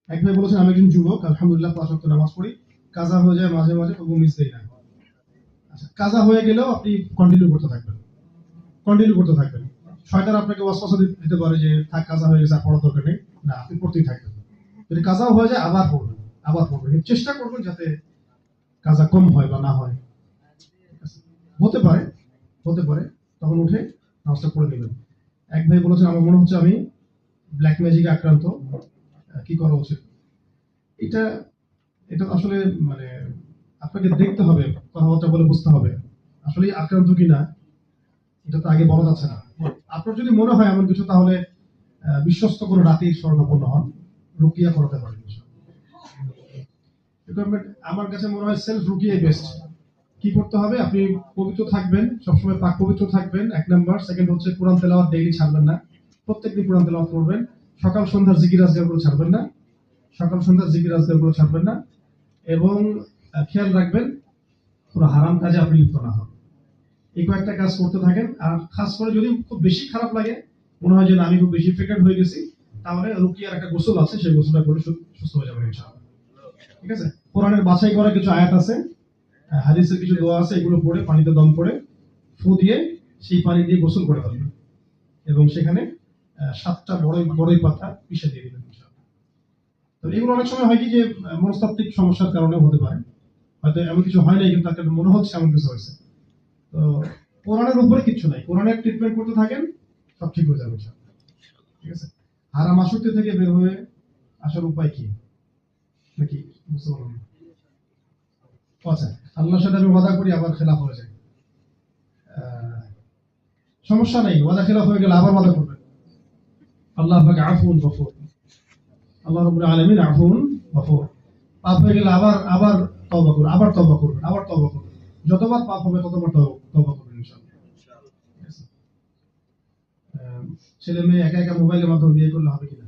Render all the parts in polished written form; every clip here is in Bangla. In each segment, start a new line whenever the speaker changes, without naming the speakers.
এক ভাই বলেছেন, আমি একজন যুবক, আলহামদুলিল্লাহ 5 ওয়াক্ত নামাজ পড়ি, কাজা হয়ে যায় মাঝে মাঝে, তবু মিস দেই না। আচ্ছা, কাজা হয়ে গেলেও আপনি কন্টিনিউ করতে থাকবেন, কন্টিনিউ করতে থাকবেন। শয়তান আপনাকে ওয়াসওয়াসা দিতে পারে যে থাক, কাজা হয়ে গেছে, আর পড়ার দরকার নেই। না, আপনি পড়তেই থাকবেন। যদি কাজাও হয়ে যায় আবার পড়বেন, আবার পড়বেন। কিন্তু চেষ্টা করবেন যাতে কাজা কম হয় বা না হয়। ঠিক আছে? হতে পারে, হতে পারে, তখন উঠে নামাজটা পড়ে নেবেন। এক ভাই বলেছেন, আমার মনে হচ্ছে আমি ব্ল্যাক ম্যাজিকে আক্রান্ত, কি করা উচিত? এটা এটা আসলে মানে আপনাকে দেখতে হবে, কথাবার্তা বলে বুঝতে হবে আসলে আক্রান্ত কিনা। এটা তো আগে বলা যাচ্ছে না। আপনার যদি মনে হয় এমন কিছু, তাহলে বিশ্বস্ত কোনো রাতির শরণাপন্ন হন, রুকিয়া করাতে পারেন। আমার কাছে মনে হয় সেলফ রুকিয়াই বেস্ট। কি করতে হবে? আপনি পবিত্র থাকবেন, সবসময় পাক পবিত্র থাকবেন, 1 নাম্বার। সেকেন্ড হচ্ছে কোরআন তেলাওয়াত ডেইলি ছাড়বেন না, প্রত্যেকদিন কোরআন তেলাওয়াত করবেন। সকাল সন্ধ্যার জিকির আজকারগুলো ছাড়বেন না, সকাল সন্ধ্যার জিকির আজকারগুলো ছাড়বেন না। এবং খেয়াল রাখবেন কোনো হারাম কাজে আপনি লিপ্ত না হন। এই কয়েকটা কাজ করতে থাকেন। আর খাস করে যদি খুব বেশি খারাপ লাগে, মনে হয় যে আমি খুব বেশি ইনফেক্টেড হয়ে গেছি, তাহলে রুকিয়ার একটা গোসল আছে, সেই গোসলটা করে সুস্থ হয়ে যাবেন ইনশাআল্লাহ। ঠিক আছে? কোরআনের বাছাই করা কিছু আয়াত আছে, হাদিসের কিছু দোয়া আছে, এগুলো পড়ে পানিতে দম করে ফু দিয়ে সেই পানি দিয়ে গোসল করে ফেলবেন, এবং সেখানে 7টা বড়ই পাতা পিষে দিয়ে দিবেন ইনশাআল্লাহ। তো এগুলো অনেক সময় হয় কি যে মনস্তাত্ত্বিক সমস্যার কারণে হতে পারে, হয়তো এমন কিছু হয় নাই কিন্তু আপনার মনে হচ্ছে এমন কিছু হয়েছে। তো কোরআনের উপরে কিছু নাই, কোরআনের ট্রিটমেন্ট করতে থাকেন, সব ঠিক হয়ে যাবে ইনশাআল্লাহ। ঠিক আছে? হারাম আসক্তি থেকে বের হয়ে আসার উপায় কি নাকি বুঝতে পারলাম না? আচ্ছা, আল্লাহর সাথে আমি ওয়াদা করি আবার খেলাফ হয়ে যায়, সমস্যা নাই। ওয়াদা খেলাফ হয়ে গেলে আবার ওয়াদা করবেন। আল্লাহ পাক আফুন গফুর, আল্লাহ রাব্বুল আলামিন আফুন গফুর। পাপ হয়ে গেলে আবার আবার তওবা করুন, আবার তওবা করবেন, আবার তওবা করবেন। যতবার পাপ হবে ততবার তওবা করবেন ইনশাআল্লাহ। ছেলে মেয়ে একা একা মোবাইলের মাধ্যমে বিয়ে করলে হবে কিনা?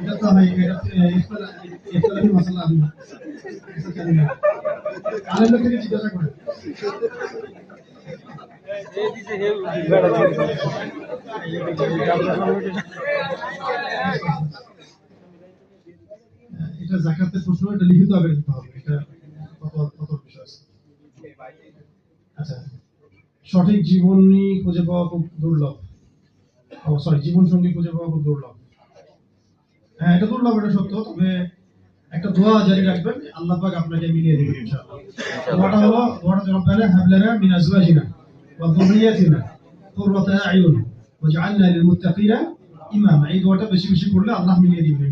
এটা তো হয়, এটা ইফতারি মাসালা আমি জানি না। আলেমদের থেকে জিজ্ঞাসা করেন। এটা যাকাতের প্রশ্ন, এটা লিখিত আগে দিতে হবে, এটা কত বিষয় আছে। আচ্ছা, সঠিক জীবনী খুঁজে পাওয়া খুব দুর্লভ। জীবন সঙ্গী খুঁজে পাওয়া খুব দুর্লভ। হ্যাঁ, এটা দুর্লভ, এটা সত্য। তবে একটা দোয়া জারি রাখবেন, আল্লাহ পাক আপনাকে মিলিয়ে দিবেন ইনশাআল্লাহ। দোয়াটা জবাব পেলে, হাবলানা মিন আজওয়াজিনা ওয়া যুররিয়াতিনা কুররাতা আয়ুন ওয়াজআলনা লিল মুত্তাকিনা ইমামা। এই দোয়াটা বেশি বেশি করলে আল্লাহ মিলিয়ে দিবেন।